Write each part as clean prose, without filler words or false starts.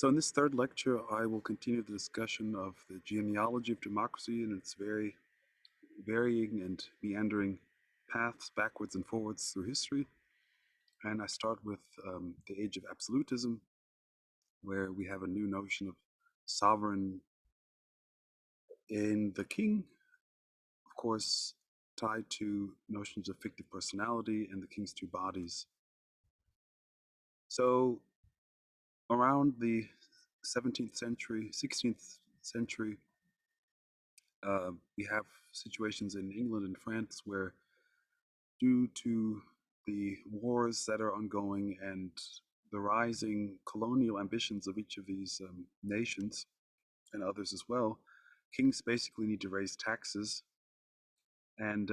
So in this third lecture, I will continue the discussion of the genealogy of democracy and its very varying and meandering paths backwards and forwards through history. And I start with the Age of Absolutism, where we have a new notion of sovereign in the king, of course, tied to notions of fictive personality and the king's two bodies. So around the 17th century, 16th century, we have situations in England and France where, due to the wars that are ongoing and the rising colonial ambitions of each of these nations and others as well, kings basically need to raise taxes, and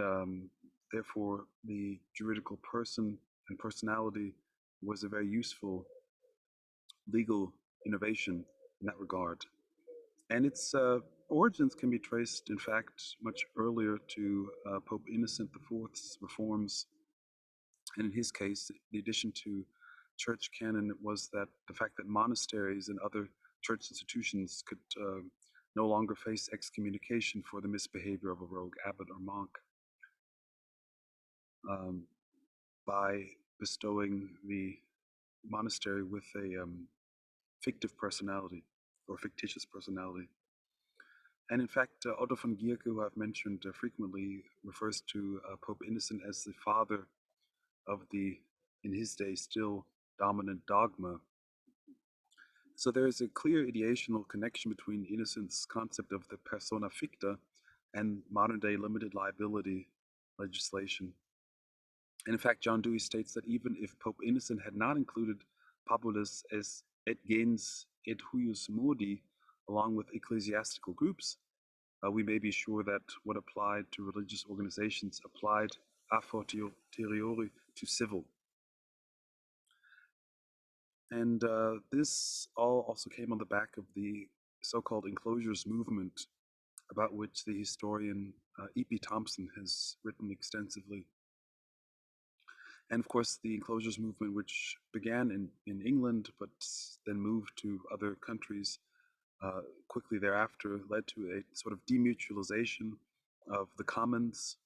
therefore the juridical person and personality was a very useful legal innovation in that regard. And its origins can be traced, in fact, much earlier to Pope Innocent IV's reforms. And in his case, the addition to church canon was that the fact that monasteries and other church institutions could no longer face excommunication for the misbehavior of a rogue abbot or monk by bestowing the monastery with a fictive personality or fictitious personality. And in fact, Otto von Gierke, who I've mentioned frequently, refers to Pope Innocent as the father of the, in his day, still dominant dogma. So there is a clear ideational connection between Innocent's concept of the persona ficta and modern day limited liability legislation. And in fact, John Dewey states that even if Pope Innocent had not included populus as et gens et huius modi along with ecclesiastical groups, we may be sure that what applied to religious organizations applied a fortiori to civil. And this all also came on the back of the so-called enclosures movement, about which the historian E.P. Thompson has written extensively. And of course, the enclosures movement, which began in England but then moved to other countries quickly thereafter, led to a sort of demutualization of the commons.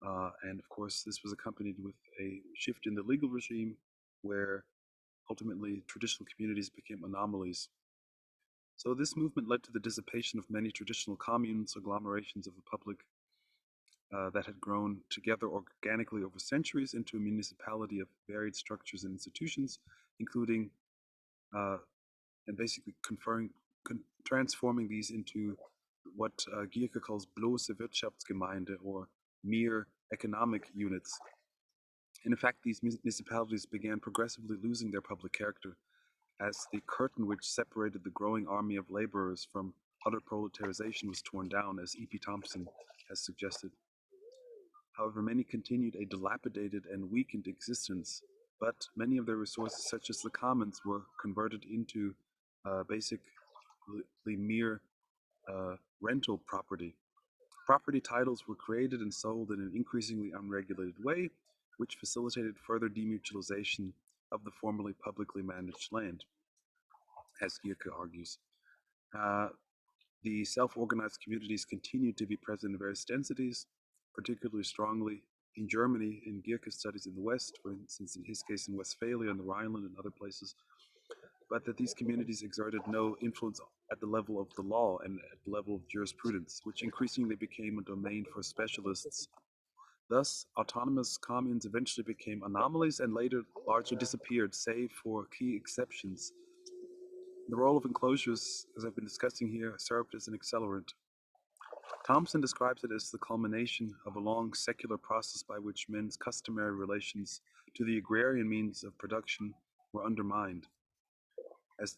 And of course, this was accompanied with a shift in the legal regime where ultimately traditional communities became anomalies. So this movement led to the dissipation of many traditional communes, agglomerations of the public that had grown together organically over centuries into a municipality of varied structures and institutions, including and basically transforming these into what Gierke calls bloße Wirtschaftsgemeinde, or mere economic units. And in fact, these municipalities began progressively losing their public character as the curtain which separated the growing army of laborers from utter proletarization was torn down, as E.P. Thompson has suggested. However, many continued a dilapidated and weakened existence, but many of their resources, such as the commons, were converted into basically mere rental property. Property titles were created and sold in an increasingly unregulated way, which facilitated further demutualization of the formerly publicly managed land, as Gierke argues. The self-organized communities continued to be present in various densities, particularly strongly in Germany, in Gierke's studies in the West, for instance, in his case in Westphalia and the Rhineland and other places, but that these communities exerted no influence at the level of the law and at the level of jurisprudence, which increasingly became a domain for specialists. Thus, autonomous communes eventually became anomalies and later largely disappeared, save for key exceptions. The role of enclosures, as I've been discussing here, served as an accelerant. Thompson describes it as the culmination of a long secular process by which men's customary relations to the agrarian means of production were undermined. As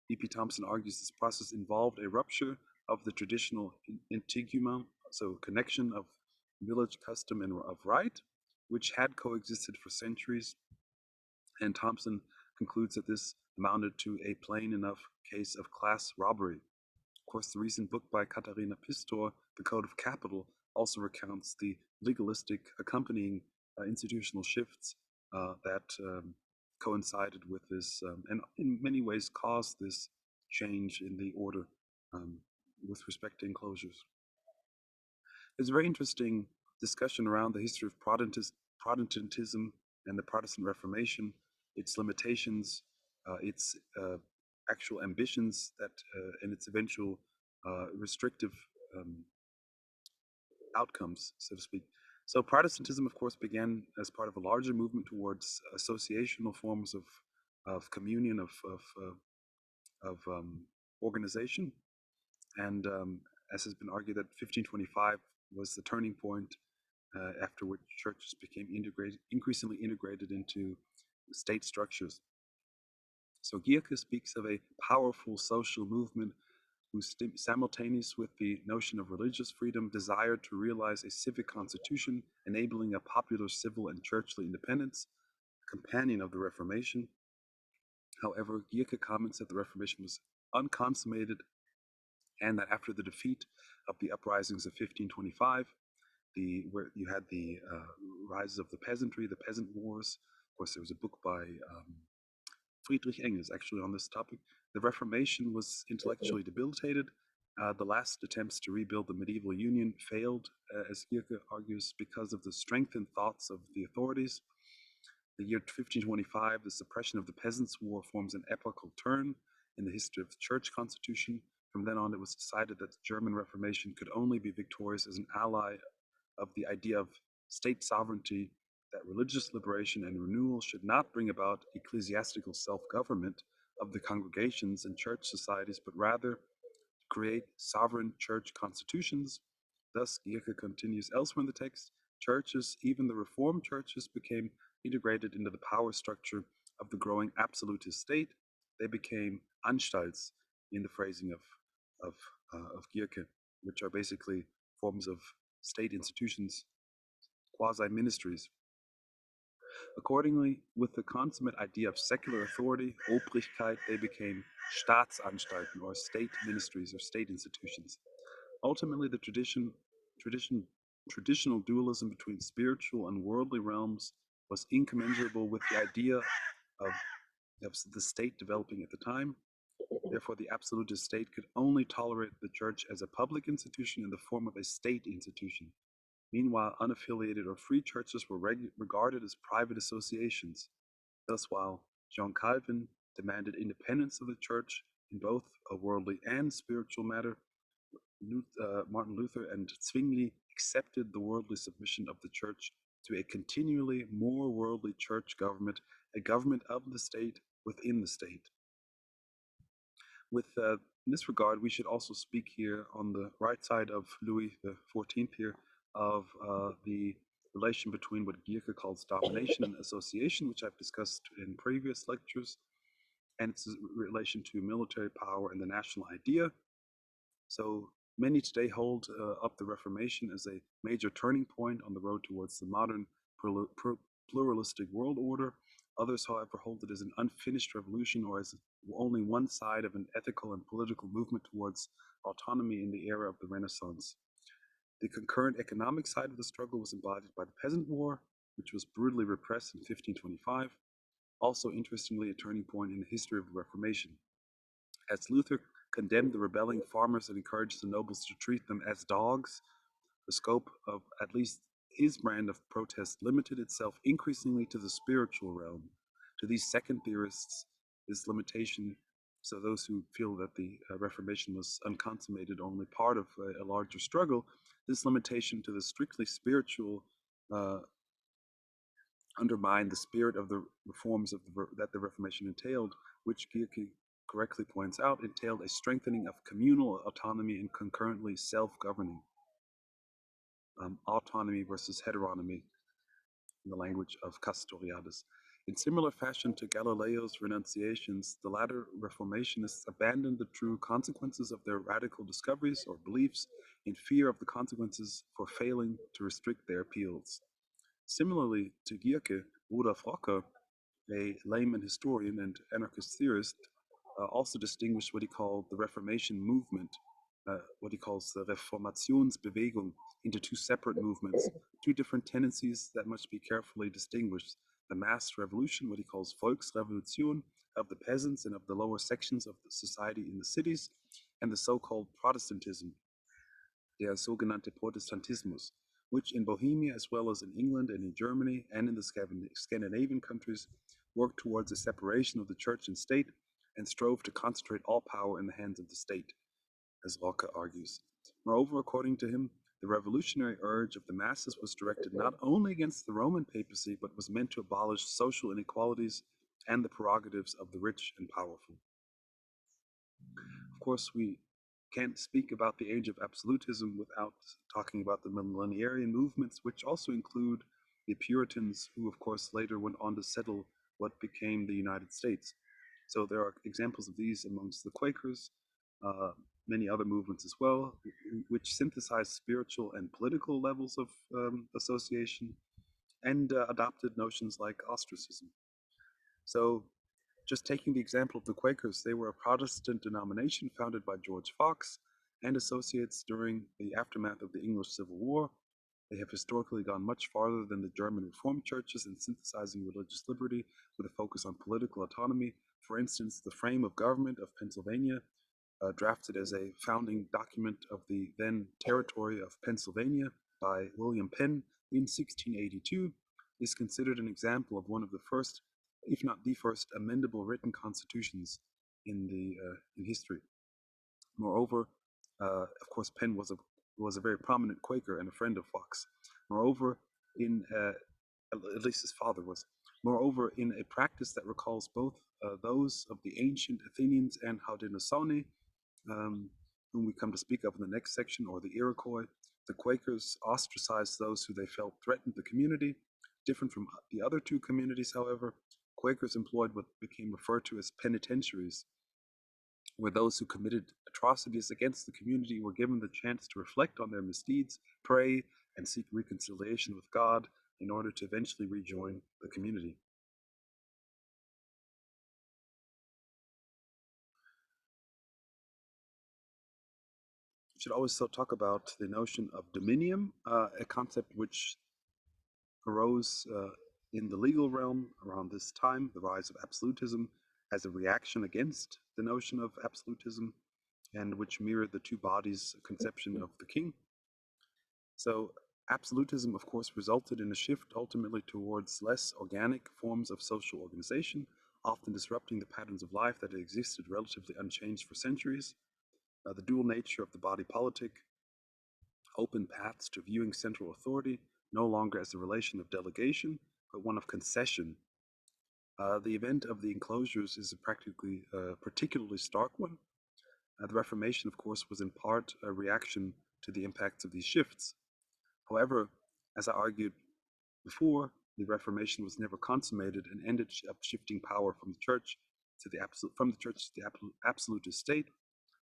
E.P. Thompson argues, this process involved a rupture of the traditional integument, so connection of village custom and of right, which had coexisted for centuries. And Thompson concludes that this amounted to a plain enough case of class robbery. Of course, the recent book by Katharina Pistor, The Code of Capital, also recounts the legalistic accompanying institutional shifts that coincided with this and in many ways caused this change in the order with respect to enclosures. There's a very interesting discussion around the history of Protestantism and the Protestant Reformation, its limitations, its actual ambitions and its eventual restrictive um, outcomes, so to speak. So Protestantism, of course, began as part of a larger movement towards associational forms of communion, of organization, and as has been argued, that 1525 was the turning point after which churches became increasingly integrated into state structures. So Gierke speaks of a powerful social movement who, simultaneous with the notion of religious freedom, desired to realize a civic constitution enabling a popular civil and churchly independence, companion of the Reformation. However, Gierke comments that the Reformation was unconsummated and that after the defeat of the uprisings of 1525, where you had the rises of the peasantry, the peasant wars. Of course, there was a book by Friedrich Engels actually on this topic. The Reformation was intellectually debilitated. The last attempts to rebuild the medieval union failed, as Gierke argues, because of the strengthened thoughts of the authorities. The year 1525, the suppression of the Peasants' War, forms an epochal turn in the history of the church constitution. From then on, it was decided that the German Reformation could only be victorious as an ally of the idea of state sovereignty, that religious liberation and renewal should not bring about ecclesiastical self-government of the congregations and church societies, but rather create sovereign church constitutions. Thus, Gierke continues elsewhere in the text, churches, even the Reformed churches, became integrated into the power structure of the growing absolutist state. They became Anstalts in the phrasing of Gierke, which are basically forms of state institutions, quasi-ministries. Accordingly, with the consummate idea of secular authority, Obrigkeit, they became Staatsanstalten, or state ministries or state institutions. Ultimately, the traditional dualism between spiritual and worldly realms was incommensurable with the idea of the state developing at the time. Therefore, the absolutist state could only tolerate the church as a public institution in the form of a state institution. Meanwhile, unaffiliated or free churches were regarded as private associations. Thus, while John Calvin demanded independence of the church in both a worldly and spiritual matter, Martin Luther and Zwingli accepted the worldly submission of the church to a continually more worldly church government, a government of the state within the state. In this regard, we should also speak here on the right side of Louis XIV here of the relation between what Gierke calls domination and association, which I've discussed in previous lectures, and its relation to military power and the national idea. So many today hold up the Reformation as a major turning point on the road towards the modern pluralistic world order. Others, however, hold it as an unfinished revolution or as only one side of an ethical and political movement towards autonomy in the era of the Renaissance. The concurrent economic side of the struggle was embodied by the Peasant War, which was brutally repressed in 1525, also interestingly a turning point in the history of the Reformation. As Luther condemned the rebelling farmers and encouraged the nobles to treat them as dogs, the scope of at least his brand of protest limited itself increasingly to the spiritual realm. To these second theorists, this limitation, so those who feel that the Reformation was unconsummated, only part of a larger struggle, this limitation to the strictly spiritual undermined the spirit of the reforms that the Reformation entailed, which Gierke correctly points out, entailed a strengthening of communal autonomy and concurrently self-governing. Autonomy versus heteronomy in the language of Castoriadis. In similar fashion to Galileo's renunciations, the latter Reformationists abandoned the true consequences of their radical discoveries or beliefs in fear of the consequences for failing to restrict their appeals. Similarly to Gierke, Rudolf Rocker, a layman historian and anarchist theorist, also distinguished what he called the Reformation movement, what he calls the Reformationsbewegung, into two separate movements, two different tendencies that must be carefully distinguished. The mass revolution, what he calls Volksrevolution, of the peasants and of the lower sections of the society in the cities, and the so-called Protestantism, der sogenannte Protestantismus, which in Bohemia, as well as in England and in Germany and in the Scandinavian countries, worked towards a separation of the church and state and strove to concentrate all power in the hands of the state, as Locke argues. Moreover, according to him, the revolutionary urge of the masses was directed not only against the Roman papacy, but was meant to abolish social inequalities and the prerogatives of the rich and powerful. Of course, we can't speak about the Age of Absolutism without talking about the millenarian movements, which also include the Puritans, who, of course, later went on to settle what became the United States. So there are examples of these amongst the Quakers, many other movements as well, which synthesized spiritual and political levels of association and adopted notions like ostracism. So just taking the example of the Quakers, they were a Protestant denomination founded by George Fox and associates during the aftermath of the English Civil War. They have historically gone much farther than the German Reformed churches in synthesizing religious liberty with a focus on political autonomy. For instance, the frame of government of Pennsylvania, drafted as a founding document of the then territory of Pennsylvania by William Penn in 1682, is considered an example of one of the first, if not the first, amendable written constitutions in history. Moreover, of course, Penn was a very prominent Quaker and a friend of Fox. Moreover, at least his father was. Moreover, in a practice that recalls both those of the ancient Athenians and Haudonesaunee, whom we come to speak of in the next section, or the Iroquois, the Quakers ostracized those who they felt threatened the community. Different from the other two communities, however, Quakers employed what became referred to as penitentiaries, where those who committed atrocities against the community were given the chance to reflect on their misdeeds, pray, and seek reconciliation with God in order to eventually rejoin the community. We should always still talk about the notion of dominium, a concept which arose in the legal realm around this time, the rise of absolutism, as a reaction against the notion of absolutism, and which mirrored the two bodies conception of the king. So absolutism, of course, resulted in a shift ultimately towards less organic forms of social organization, often disrupting the patterns of life that had existed relatively unchanged for centuries. The dual nature of the body politic opened paths to viewing central authority no longer as a relation of delegation, but one of concession. The event of the enclosures is a practically particularly stark one. The Reformation, of course, was in part a reaction to the impacts of these shifts. However, as I argued before, the Reformation was never consummated and ended up shifting power from the church to the absolutist state.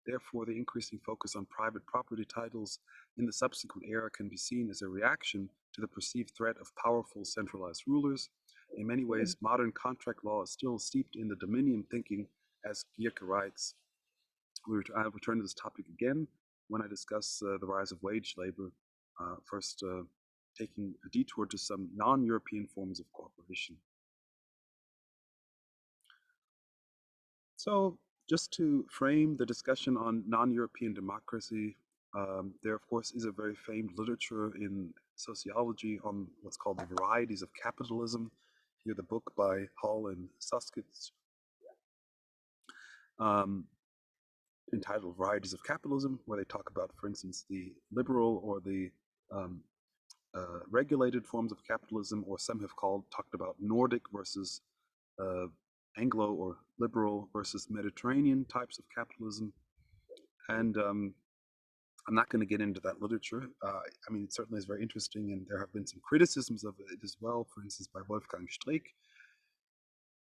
Therefore, the increasing focus on private property titles in the subsequent era can be seen as a reaction to the perceived threat of powerful centralized rulers. In many ways, modern contract law is still steeped in the dominion thinking, as Gierke writes. I'll return to this topic again when I discuss the rise of wage labor, first taking a detour to some non-European forms of cooperation. So, just to frame the discussion on non-European democracy, there, of course, is a very famed literature in sociology on what's called the varieties of capitalism. Here, the book by Hall and Suskitz, entitled Varieties of Capitalism, where they talk about, for instance, the liberal or the regulated forms of capitalism, or some have talked about Nordic versus Anglo or liberal versus Mediterranean types of capitalism. And I'm not going to get into that literature. I mean, it certainly is very interesting, and there have been some criticisms of it as well, for instance, by Wolfgang Streeck.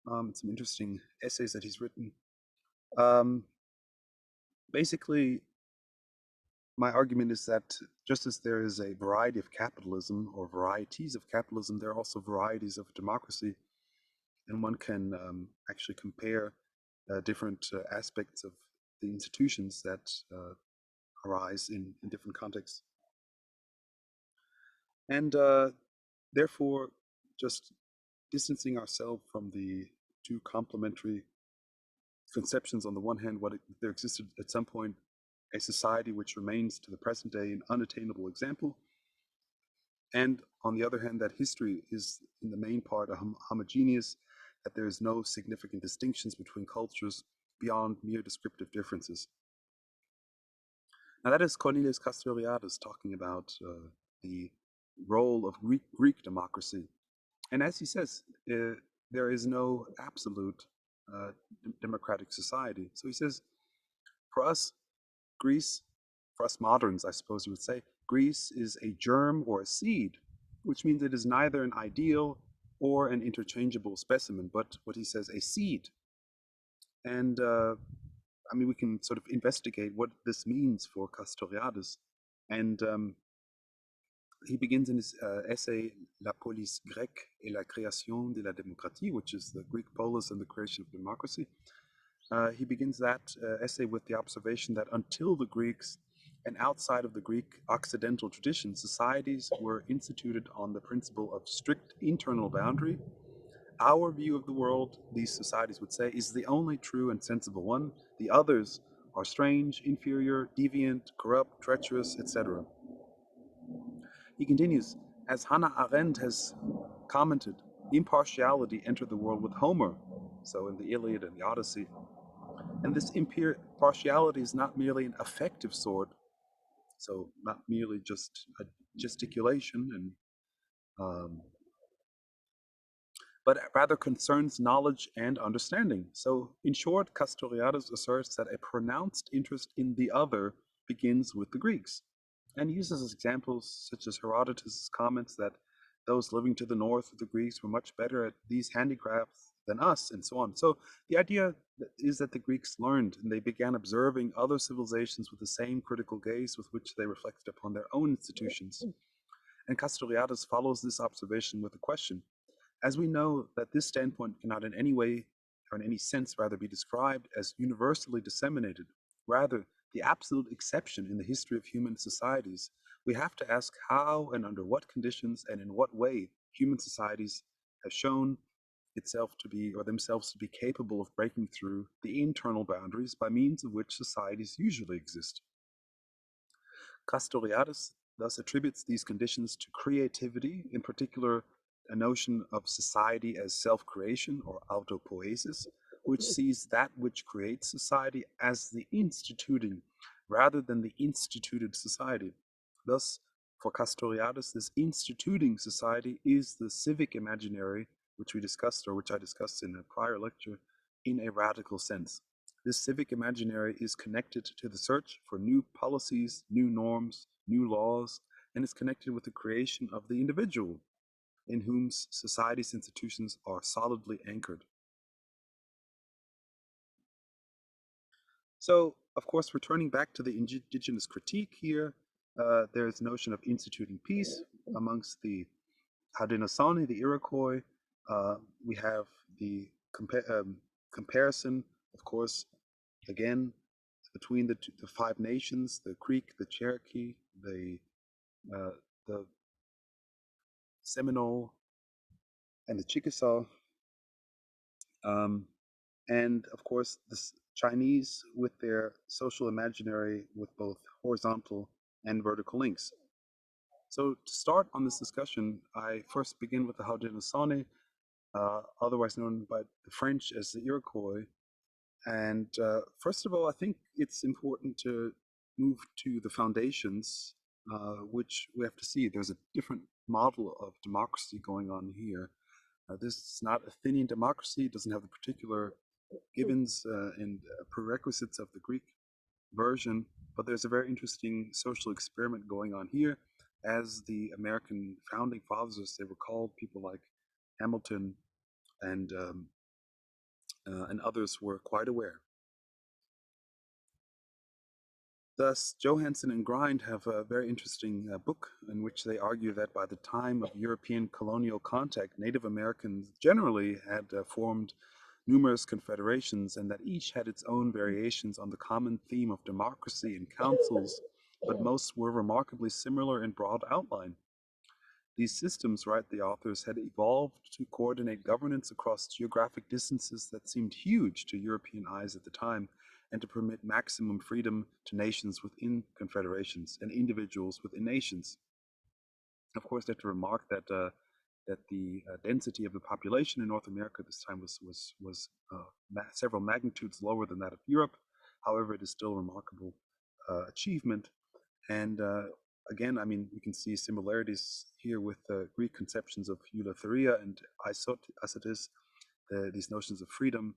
Some interesting essays that he's written. Basically, my argument is that just as there is a variety of capitalism or varieties of capitalism, there are also varieties of democracy, and one can actually compare different aspects of the institutions that arise in different contexts. And therefore, just distancing ourselves from the two complementary conceptions. On the one hand, there existed at some point a society which remains to the present day an unattainable example, and on the other hand, that history is in the main part homogeneous, that there is no significant distinctions between cultures beyond mere descriptive differences. Now that is Cornelius Castoriadis talking about the role of Greek democracy. And as he says, there is no absolute democratic society. So he says, for us, Greece, for us moderns, I suppose you would say, Greece is a germ or a seed, which means it is neither an ideal or an interchangeable specimen, but what he says, a seed. And I mean, we can sort of investigate what this means for Castoriadis. And he begins in his essay La police grecque et la création de la démocratie, which is the Greek polis and the creation of democracy. He begins that essay with the observation that until the Greeks and outside of the Greek Occidental tradition, societies were instituted on the principle of strict internal boundary. Our view of the world, these societies would say, is the only true and sensible one. The others are strange, inferior, deviant, corrupt, treacherous, etc. He continues, as Hannah Arendt has commented, impartiality entered the world with Homer, so in the Iliad and the Odyssey. And this impartiality is not merely an affective sort, so not merely just a gesticulation, but rather concerns knowledge and understanding. So, in short, Castoriadis asserts that a pronounced interest in the other begins with the Greeks, and uses as examples such as Herodotus' comments that those living to the north of the Greeks were much better at these handicrafts than us, and so on. So, the idea is that the Greeks learned and they began observing other civilizations with the same critical gaze with which they reflected upon their own institutions. And Castoriadis follows this observation with a question. As we know that this standpoint cannot in any way, or in any sense rather, be described as universally disseminated, rather the absolute exception in the history of human societies, we have to ask how and under what conditions and in what way human societies have shown itself to be, or themselves to be capable of breaking through the internal boundaries by means of which societies usually exist. Castoriadis thus attributes these conditions to creativity, in particular a notion of society as self-creation or autopoiesis, which sees that which creates society as the instituting rather than the instituted society. Thus, for Castoriadis, this instituting society is the civic imaginary, which we discussed, or which I discussed in a prior lecture, in a radical sense. This civic imaginary is connected to the search for new policies, new norms, new laws, and is connected with the creation of the individual, in whom society's institutions are solidly anchored. So, of course, returning back to the indigenous critique here, there's notion of instituting peace amongst the Haudonesaunee, the Iroquois. We have the comparison, of course, again, between the five nations, the Creek, the Cherokee, uh, the Seminole, and the Chikasaw. And of course, the Chinese with their social imaginary with both horizontal and vertical links. So to start on this discussion, I first begin with the Haudenosaunee, otherwise known by the French as the Iroquois. And first of all, I think it's important to move to the foundations, which we have to see. There's a different model of democracy going on here. This is not Athenian democracy. It doesn't have the particular givens and prerequisites of the Greek version, but there's a very interesting social experiment going on here, as the American founding fathers, as they were called, people like Hamilton and others were quite aware. Thus, Johansen and Grind have a very interesting book in which they argue that by the time of European colonial contact, Native Americans generally had formed numerous confederations, and that each had its own variations on the common theme of democracy and councils, but most were remarkably similar in broad outline. These systems, write the authors, had evolved to coordinate governance across geographic distances that seemed huge to European eyes at the time, and to permit maximum freedom to nations within confederations and individuals within nations. Of course, they have to remark that the density of the population in North America at this time was several magnitudes lower than that of Europe. However, it is still a remarkable achievement. And again, I mean, we can see similarities here with Greek conceptions of eulotherия and isotis, these notions of freedom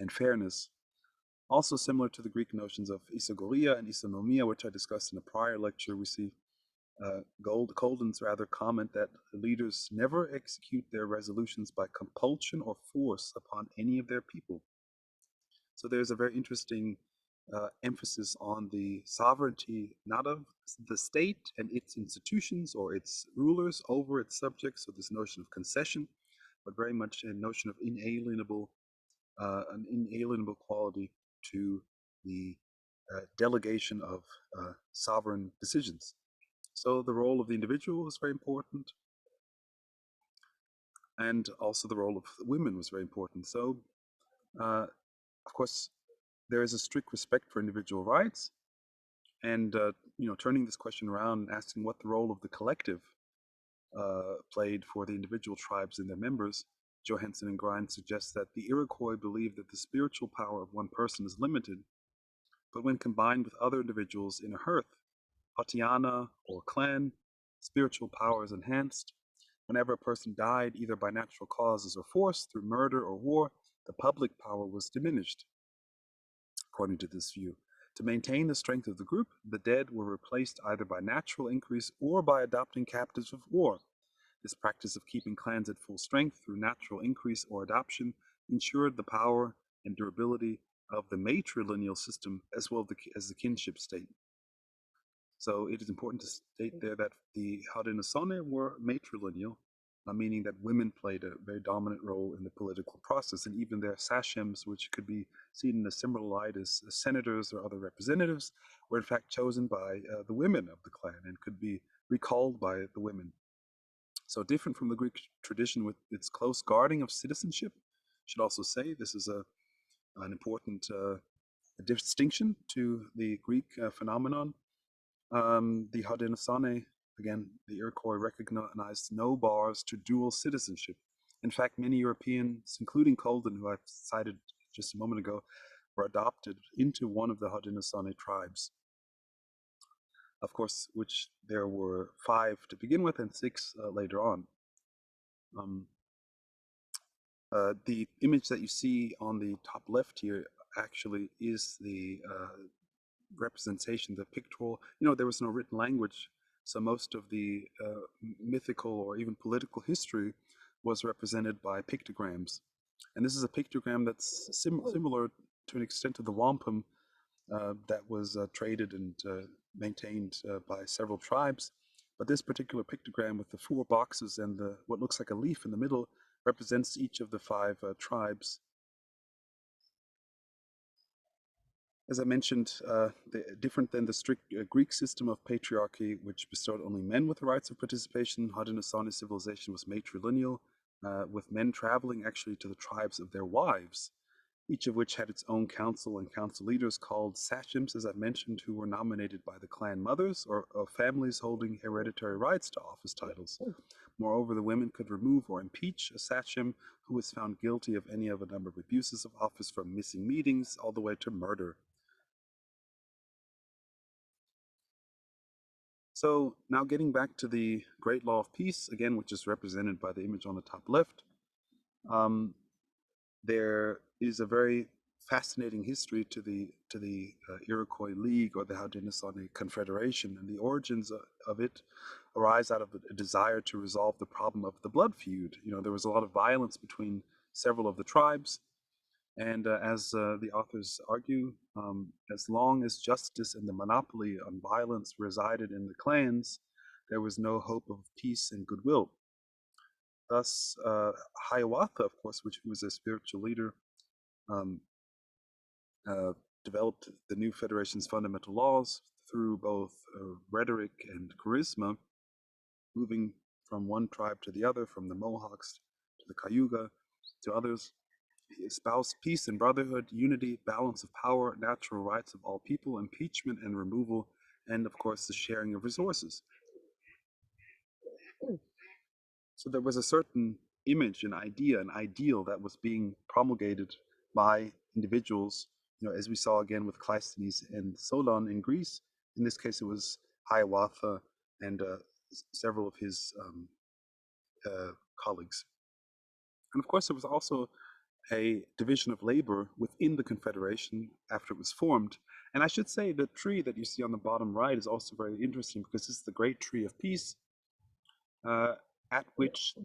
and fairness. Also similar to the Greek notions of isogoria and isonomia, which I discussed in a prior lecture, we see Colden's rather comment that leaders never execute their resolutions by compulsion or force upon any of their people. So there's a very interesting emphasis on the sovereignty not of the state and its institutions or its rulers over its subjects, so this notion of concession, but very much a notion of an inalienable quality to the delegation of sovereign decisions. So the role of the individual was very important, and also the role of women was very important. So, of course, there is a strict respect for individual rights, and turning this question around and asking what the role of the collective played for the individual tribes and their members, Johansen and Grind suggests that the Iroquois believed that the spiritual power of one person is limited, but when combined with other individuals in a hearth, Hautiana or clan, spiritual power is enhanced. Whenever a person died, either by natural causes or force, through murder or war, the public power was diminished. According to this view, to maintain the strength of the group, the dead were replaced either by natural increase or by adopting captives of war. This practice of keeping clans at full strength through natural increase or adoption ensured the power and durability of the matrilineal system as well as the kinship state. So it is important to state there that the Haudonesaunee were matrilineal, meaning that women played a very dominant role in the political process, and even their sachems, which could be seen in a similar light as senators or other representatives, were in fact chosen by the women of the clan and could be recalled by the women. So different from the Greek tradition with its close guarding of citizenship, I should also say this is an important distinction to the Greek phenomenon. The Haudenosaunee, again, the Iroquois recognized no bars to dual citizenship. In fact, many Europeans, including Colden, who I've cited just a moment ago, were adopted into one of the Haudenosaunee tribes. Of course, which there were 5 to begin with and 6 later on. The image that you see on the top left here actually is the representation, the pictorial. There was no written language, so most of the mythical or even political history was represented by pictograms. And this is a pictogram that's similar to an extent to the wampum that was traded and maintained by several tribes. But this particular pictogram with the 4 boxes and what looks like a leaf in the middle represents each of the 5 tribes. As I mentioned, different than the strict Greek system of patriarchy, which bestowed only men with the rights of participation, Haudenosaunee civilization was matrilineal, with men traveling actually to the tribes of their wives, each of which had its own council and council leaders called sachems, as I've mentioned, who were nominated by the clan mothers or of families holding hereditary rights to office titles. Moreover, the women could remove or impeach a sachem who was found guilty of any of a number of abuses of office, from missing meetings all the way to murder. So now getting back to the Great Law of Peace, again, which is represented by the image on the top left, there is a very fascinating history to the Iroquois League or the Haudonesaunee Confederation, and the origins of it arise out of a desire to resolve the problem of the blood feud. There was a lot of violence between several of the tribes, and as the authors argue, as long as justice and the monopoly on violence resided in the clans, there was no hope of peace and goodwill. Thus, Hiawatha, of course, which was a spiritual leader, developed the new federation's fundamental laws through both rhetoric and charisma, moving from one tribe to the other, from the Mohawks to the Cayuga to others. He espoused peace and brotherhood, unity, balance of power, natural rights of all people, impeachment and removal, and of course the sharing of resources. So there was a certain image, an idea, an ideal that was being promulgated by individuals, as we saw again with Cleisthenes and Solon in Greece. In this case, it was Hiawatha and several of his colleagues. And of course, there was also a division of labor within the Confederation after it was formed. And I should say the tree that you see on the bottom right is also very interesting because this is the great tree of peace, at which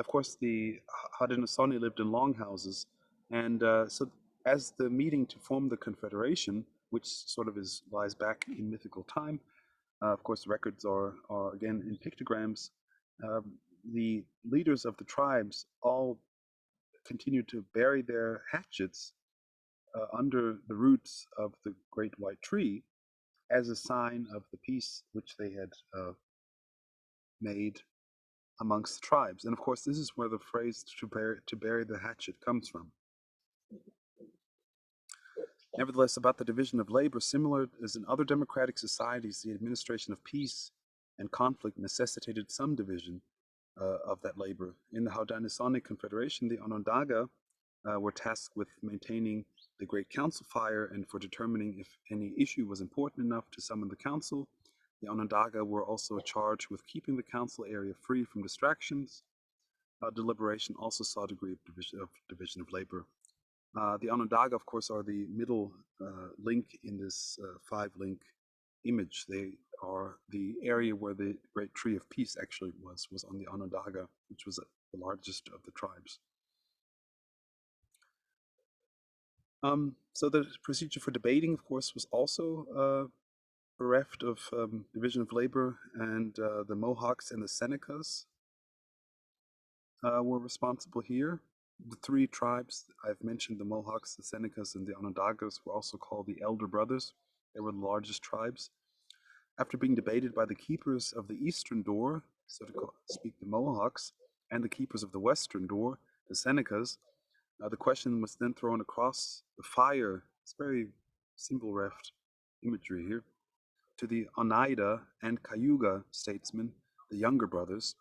of course, the Haudonesaunee lived in longhouses. And so as the meeting to form the Confederation, which sort of lies back in mythical time, of course, records are again in pictograms, the leaders of the tribes all continued to bury their hatchets under the roots of the great white tree as a sign of the peace which they had made amongst the tribes. And of course, this is where the phrase to bury the hatchet comes from. Nevertheless, about the division of labor, similar as in other democratic societies, the administration of peace and conflict necessitated some division of that labor. In the Haudonesaunee Confederation, the Onondaga were tasked with maintaining the Great Council Fire and for determining if any issue was important enough to summon the council. The Onondaga were also charged with keeping the council area free from distractions. Deliberation also saw a degree of division of labor. The Onondaga, of course, are the middle link in this five-link image. They are the area where the Great Tree of Peace actually was on the Onondaga, which was the largest of the tribes. So the procedure for debating, of course, was also bereft of division of labor, and the Mohawks and the Senecas were responsible here. The three tribes I've mentioned, the Mohawks, the Senecas, and the Onondagas, were also called the Elder Brothers. They were the largest tribes. After being debated by the keepers of the eastern door, so to speak the Mohawks, and the keepers of the western door, the Senecas, the question was then thrown across the fire. It's very symbol reft imagery here, to the Oneida and Cayuga statesmen, the younger brothers,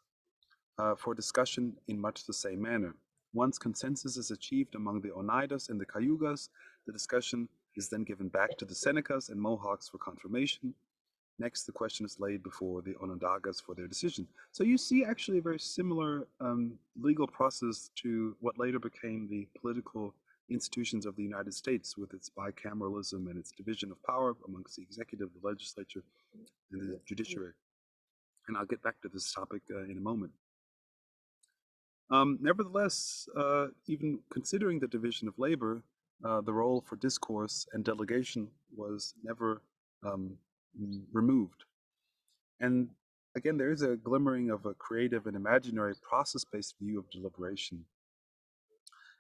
for discussion in much the same manner. Once consensus is achieved among the Oneidas and the Cayugas, the discussion is then given back to the Senecas and Mohawks for confirmation. Next, the question is laid before the Onondagas for their decision. So you see actually a very similar legal process to what later became the political institutions of the United States, with its bicameralism and its division of power amongst the executive, the legislature, and the judiciary. And I'll get back to this topic in a moment. Nevertheless, even considering the division of labor, the role for discourse and delegation was never removed. And again, there is a glimmering of a creative and imaginary process-based view of deliberation.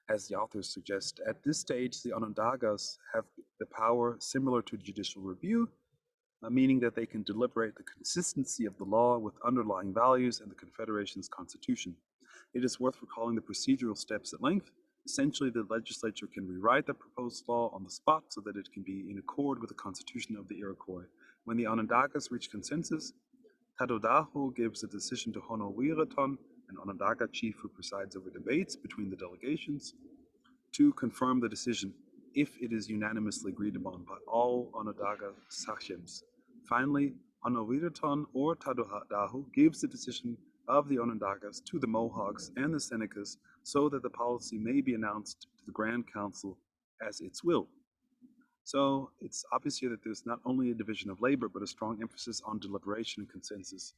As the authors suggest, at this stage, the Onondagas have the power similar to judicial review, meaning that they can deliberate the consistency of the law with underlying values and the Confederation's constitution. It is worth recalling the procedural steps at length. Essentially, the legislature can rewrite the proposed law on the spot so that it can be in accord with the constitution of the Iroquois. When the Onondagas reach consensus, Tadodaho gives a decision to Honowireton, an Onondaga chief who presides over debates between the delegations, to confirm the decision if it is unanimously agreed upon by all Onondaga sachems. Finally, Honowireton or Tadodaho gives the decision of the Onondagas to the Mohawks and the Senecas so that the policy may be announced to the Grand Council as its will. So it's obvious here that there's not only a division of labor, but a strong emphasis on deliberation and consensus.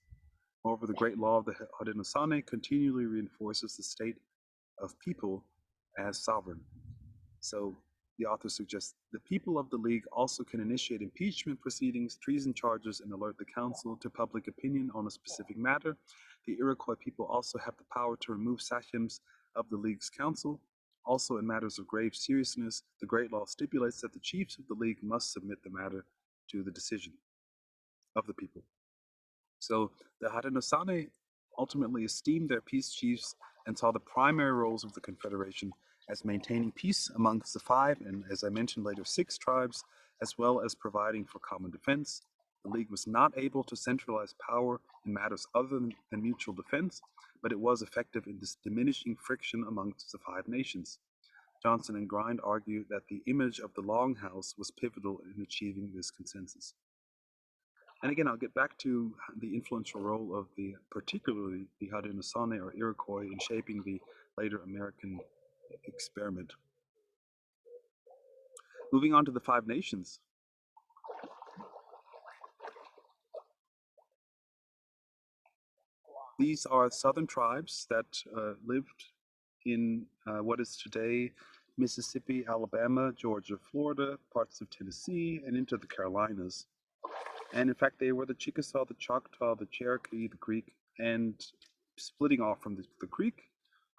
Moreover, the great law of the Haudonesaunee continually reinforces the state of people as sovereign. So the author suggests the people of the League also can initiate impeachment proceedings, treason charges, and alert the council to public opinion on a specific matter. The Iroquois people also have the power to remove sachems of the League's council. Also, in matters of grave seriousness, the Great Law stipulates that the chiefs of the League must submit the matter to the decision of the people. So the Haudonesaunee ultimately esteemed their peace chiefs and saw the primary roles of the Confederation as maintaining peace amongst the five, and as I mentioned later, six tribes, as well as providing for common defense. The League was not able to centralize power in matters other than mutual defense, but it was effective in diminishing friction amongst the five nations. Johnson and Grind argue that the image of the Longhouse was pivotal in achieving this consensus. And again, I'll get back to the influential role of particularly the Haudenosaunee or Iroquois in shaping the later American experiment. Moving on to the Five Nations. These are southern tribes that lived in what is today Mississippi, Alabama, Georgia, Florida, parts of Tennessee, and into the Carolinas. And in fact, they were the Chickasaw, the Choctaw, the Cherokee, the Creek, and splitting off from the Creek,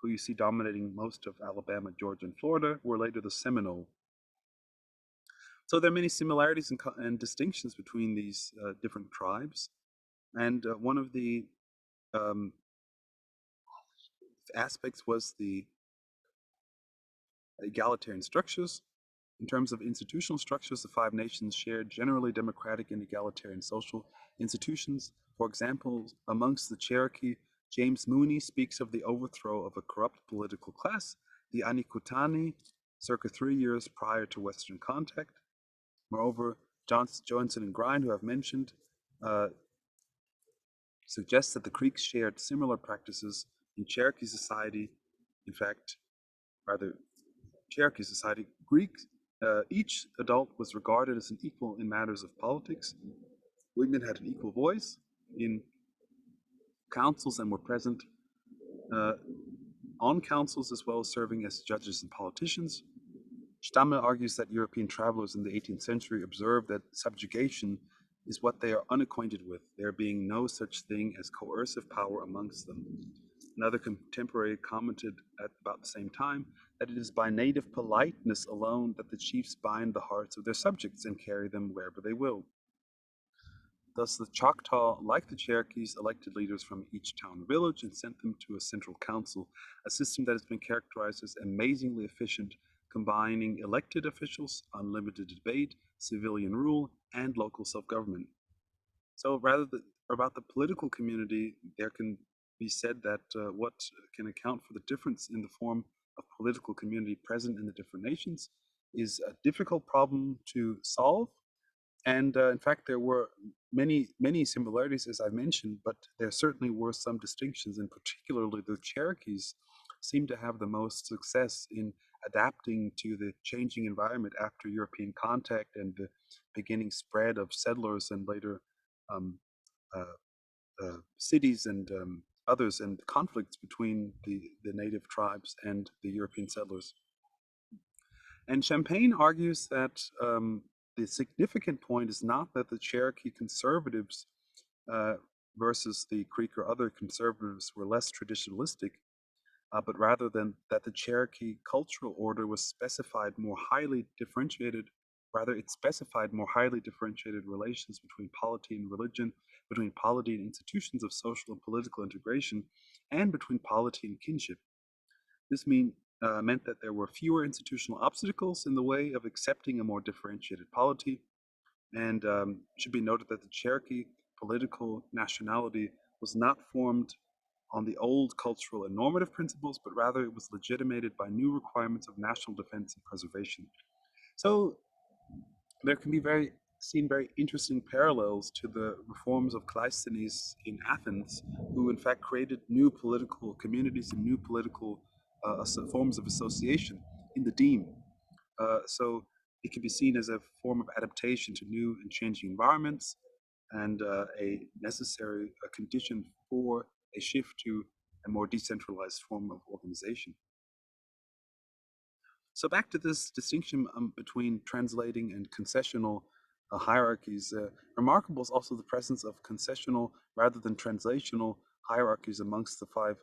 who you see dominating most of Alabama, Georgia, and Florida, were later the Seminole. So there are many similarities and distinctions between these different tribes. And one of the um, aspects was the egalitarian structures. In terms of institutional structures, the five nations shared generally democratic and egalitarian social institutions. For example, amongst the Cherokee, James Mooney speaks of the overthrow of a corrupt political class, the Anikutani, circa 3 years prior to Western contact. Moreover, Johnson and Grind, who I've mentioned, suggests that the Creeks shared similar practices in Cherokee society. In fact, rather, Cherokee society, each adult was regarded as an equal in matters of politics. Women had an equal voice in councils and were present uh, on councils as well as serving as judges and politicians. Stammel argues that European travelers in the 18th century observed that subjugation is what they are unacquainted with, there being no such thing as coercive power amongst them. Another contemporary commented at about the same time that it is by native politeness alone that the chiefs bind the hearts of their subjects and carry them wherever they will. Thus, the Choctaw, like the Cherokees, elected leaders from each town or village and sent them to a central council, a system that has been characterized as amazingly efficient, combining elected officials, unlimited debate, civilian rule, and local self-government. So about the political community, there can be said that what can account for the difference in the form of political community present in the different nations is a difficult problem to solve. And in fact, there were many similarities, as I mentioned, but there certainly were some distinctions, and particularly the Cherokees seem to have the most success in adapting to the changing environment after European contact and the beginning spread of settlers and later um, uh, cities and others, and conflicts between the native tribes and the European settlers. And Champagne argues that the significant point is not that the Cherokee conservatives uh, versus the Creek or other conservatives were less traditionalistic, but rather than that the Cherokee cultural order was specified more highly differentiated. Rather, it specified more highly differentiated relations between polity and religion, between polity and institutions of social and political integration, and between polity and kinship. This meant that there were fewer institutional obstacles in the way of accepting a more differentiated polity, and should be noted that the Cherokee political nationality was not formed on the old cultural and normative principles, but rather it was legitimated by new requirements of national defense and preservation. So there can be seen very interesting parallels to the reforms of Cleisthenes in Athens, who in fact created new political communities and new political forms of association in the deme. So it can be seen as a form of adaptation to new and changing environments, and a necessary condition for a shift to a more decentralized form of organization. So back to this distinction between translating and concessional hierarchies. Remarkable is also the presence of concessional rather than translational hierarchies amongst the five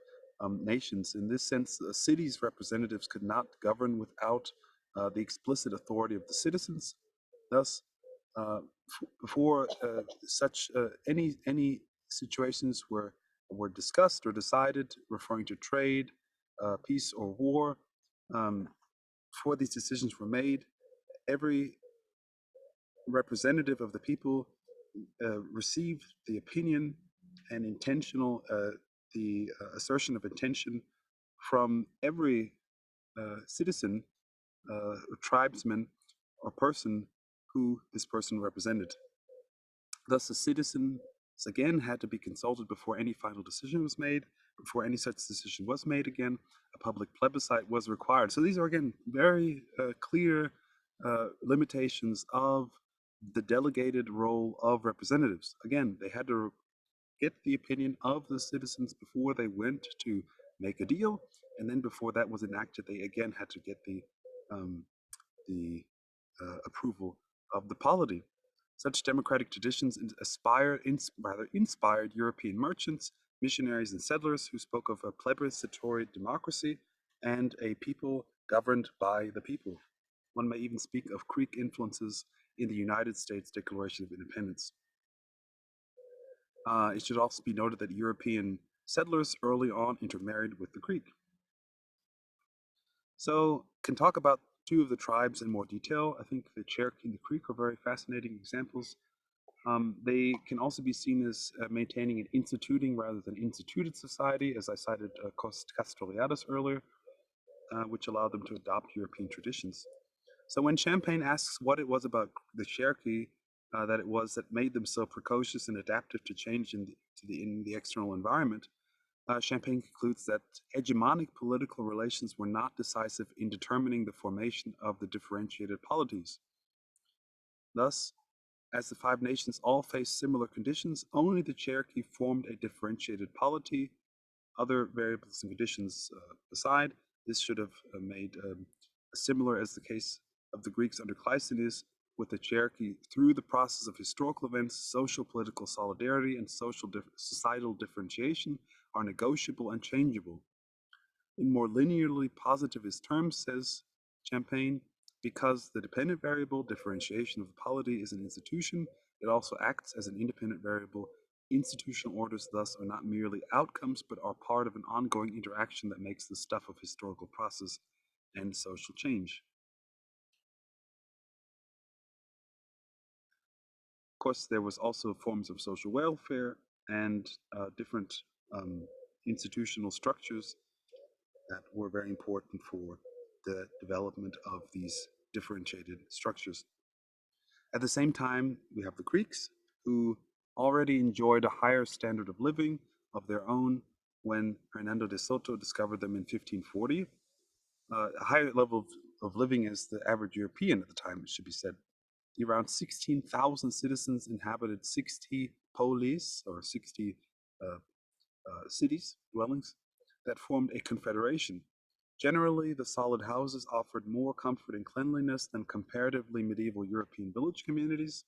nations. In this sense, the city's representatives could not govern without the explicit authority of the citizens. Thus, before such any situations were discussed or decided, referring to trade, peace, or war. Um, before these decisions were made, every representative of the people received the opinion and the assertion of intention from every citizen, tribesman, or person who this person represented. Thus, the citizens again had to be consulted before any final decision was made. Before any such decision was made again, a public plebiscite was required. So these are again very clear limitations of the delegated role of representatives. Again, they had to get the opinion of the citizens before they went to make a deal, and then before that was enacted, they again had to get um, the approval of the polity. Such democratic traditions inspired European merchants, missionaries, and settlers who spoke of a plebiscitary democracy and a people governed by the people. One may even speak of Creek influences in the United States Declaration of Independence. It should also be noted that European settlers early on intermarried with the Creek. So, can talk about two of the tribes in more detail. I think the Cherokee and the Creek are very fascinating examples. They can also be seen as maintaining an instituting rather than instituted society, as I cited Castoriadis earlier, which allowed them to adopt European traditions. So when Champagne asks what it was about the Cherokee that it was that made them so precocious and adaptive to change in the external environment, Champagne concludes that hegemonic political relations were not decisive in determining the formation of the differentiated polities. Thus, as the Five Nations all faced similar conditions, only the Cherokee formed a differentiated polity. Other variables and conditions aside, this should have made similar as the case of the Greeks under Cleisthenes with the Cherokee through the process of historical events, social political solidarity, and societal differentiation are negotiable and changeable. In more linearly positivist terms, says Champagne, because the dependent variable differentiation of the polity is an institution, it also acts as an independent variable. Institutional orders, thus, are not merely outcomes, but are part of an ongoing interaction that makes the stuff of historical process and social change. Of course, there was also forms of social welfare and different um, institutional structures that were very important for the development of these differentiated structures. At the same time, we have the Creeks, who already enjoyed a higher standard of living of their own when Hernando de Soto discovered them in 1540. A higher level of living as the average European at the time, it should be said. Around 16,000 citizens inhabited 60 polis, or 60 uh, cities, dwellings, that formed a confederation. Generally, the solid houses offered more comfort and cleanliness than comparatively medieval European village communities.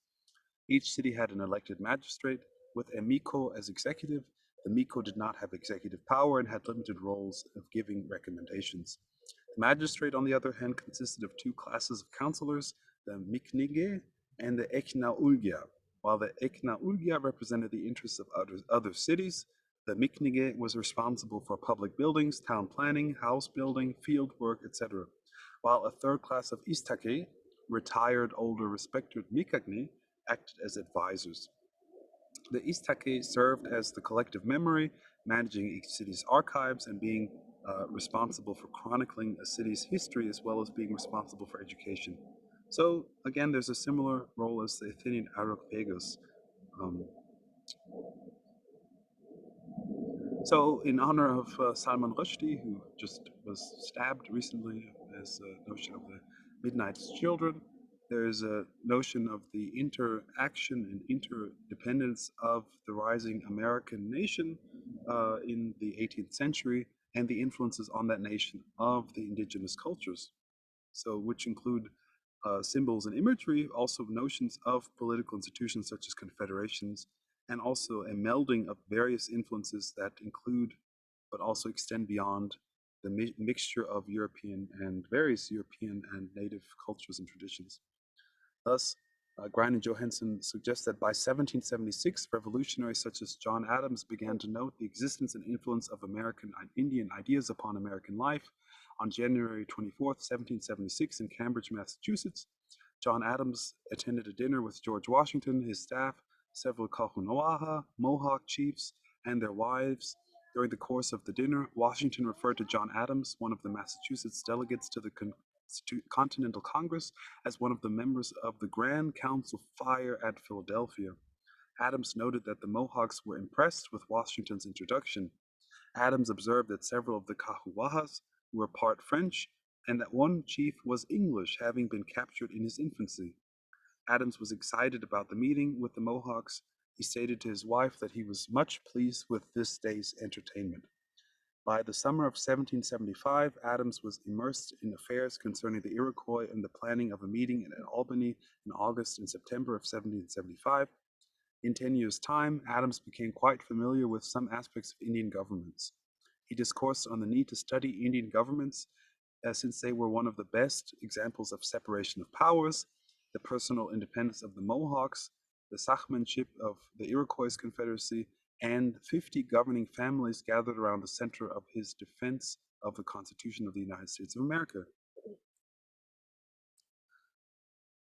Each city had an elected magistrate, with a miko as executive. The miko did not have executive power and had limited roles of giving recommendations. The magistrate, on the other hand, consisted of two classes of councillors, the miknige and the eknaulgia. While the eknaulgia represented the interests of other cities, the miknige was responsible for public buildings, town planning, house building, field work, etc. While a third class of istake, retired older respected mikagni, acted as advisors. The istake served as the collective memory, managing each city's archives and being responsible for chronicling a city's history as well as being responsible for education. So again, there's a similar role as the Athenian Iroquois. Um, so in honor of Salman Rushdie, who just was stabbed recently as a notion of the Midnight Children, there's a notion of the interaction and interdependence of the rising American nation in the 18th century and the influences on that nation of the indigenous cultures. So, which include symbols and imagery, also notions of political institutions such as confederations, and also a melding of various influences that include but also extend beyond the mixture of European and various European and native cultures and traditions. Thus, Grein and Johansen suggest that by 1776, revolutionaries such as John Adams began to note the existence and influence of American and Indian ideas upon American life. On January 24th, 1776, in Cambridge, Massachusetts, John Adams attended a dinner with George Washington, his staff, several Kahunawaha, Mohawk chiefs, and their wives. During the course of the dinner, Washington referred to John Adams, one of the Massachusetts delegates to the Continental Congress, as one of the members of the Grand Council Fire at Philadelphia. Adams noted that the Mohawks were impressed with Washington's introduction. Adams observed that several of the Kahuwahas were part French, and that one chief was English, having been captured in his infancy. Adams was excited about the meeting with the Mohawks. He stated to his wife that he was much pleased with this day's entertainment. By the summer of 1775, Adams was immersed in affairs concerning the Iroquois and the planning of a meeting in Albany in August and September of 1775. In 10 years' time, Adams became quite familiar with some aspects of Indian governments. He discoursed on the need to study Indian governments since they were one of the best examples of separation of powers, the personal independence of the Mohawks, the Sachmanship of the Iroquois Confederacy, and 50 governing families gathered around the center of his defense of the Constitution of the United States of America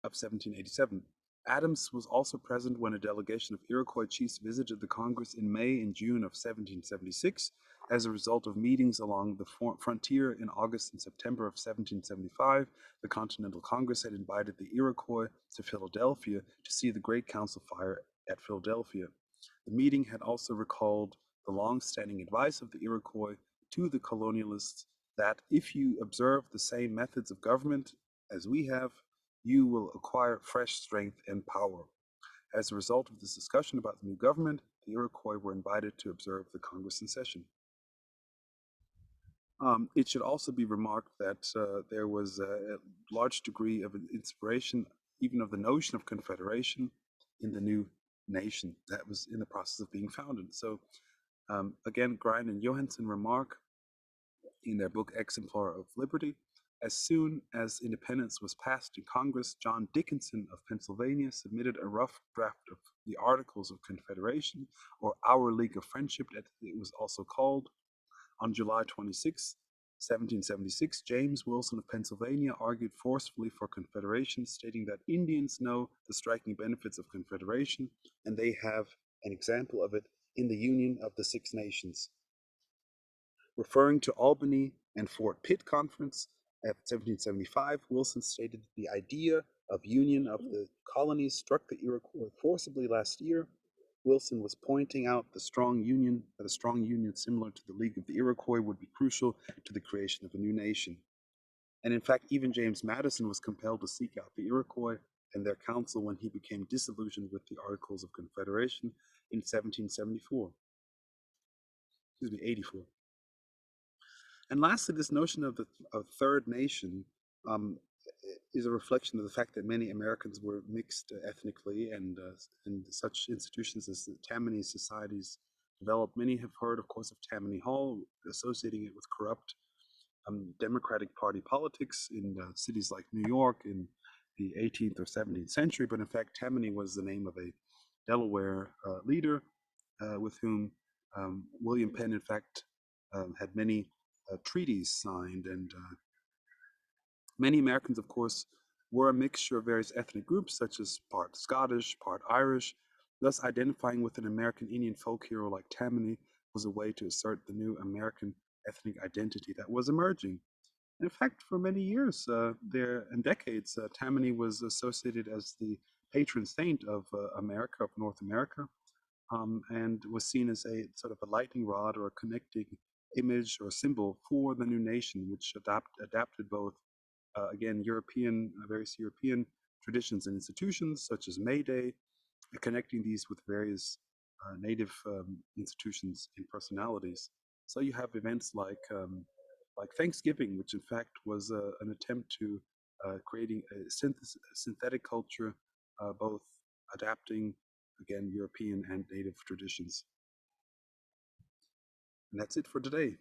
of 1787. Adams was also present when a delegation of Iroquois chiefs visited the Congress in May and June of 1776. As a result of meetings along the frontier in August and September of 1775, the Continental Congress had invited the Iroquois to Philadelphia to see the Great Council Fire at Philadelphia. The meeting had also recalled the long-standing advice of the Iroquois to the colonialists that if you observe the same methods of government as we have, you will acquire fresh strength and power. As a result of this discussion about the new government, the Iroquois were invited to observe the Congress in session. It should also be remarked that there was a large degree of inspiration, even of the notion of confederation, in the new nation that was in the process of being founded. So, again, Grein and Johansen remark in their book Exemplar of Liberty, as soon as independence was passed in Congress, John Dickinson of Pennsylvania submitted a rough draft of the Articles of Confederation, or Our League of Friendship, as it was also called. On July 26, 1776, James Wilson of Pennsylvania argued forcefully for Confederation, stating that Indians know the striking benefits of Confederation, and they have an example of it in the Union of the Six Nations. Referring to Albany and Fort Pitt Conference of 1775, Wilson stated that the idea of union of the colonies struck the Iroquois forcibly last year. Wilson was pointing out that a strong union similar to the League of the Iroquois would be crucial to the creation of a new nation. And in fact, even James Madison was compelled to seek out the Iroquois and their council when he became disillusioned with the Articles of Confederation in 84. And lastly, this notion of the third nation is a reflection of the fact that many Americans were mixed ethnically, and such institutions as the Tammany societies developed. Many have heard, of course, of Tammany Hall, associating it with corrupt Democratic Party politics in cities like New York in the 18th or 17th century. But in fact, Tammany was the name of a Delaware leader with whom William Penn, in fact, had many treaties signed, and many Americans, of course, were a mixture of various ethnic groups, such as part Scottish, part Irish. Thus, identifying with an American Indian folk hero like Tammany was a way to assert the new American ethnic identity that was emerging. In fact, for many years there and decades, Tammany was associated as the patron saint of America, of North America, and was seen as a sort of a lightning rod or a connecting image or symbol for the new nation, which adapted both, again, various European traditions and institutions, such as May Day, connecting these with various native institutions and personalities. So you have events like Thanksgiving, which in fact was an attempt to creating a synthetic culture, both adapting, again, European and native traditions. And that's it for today.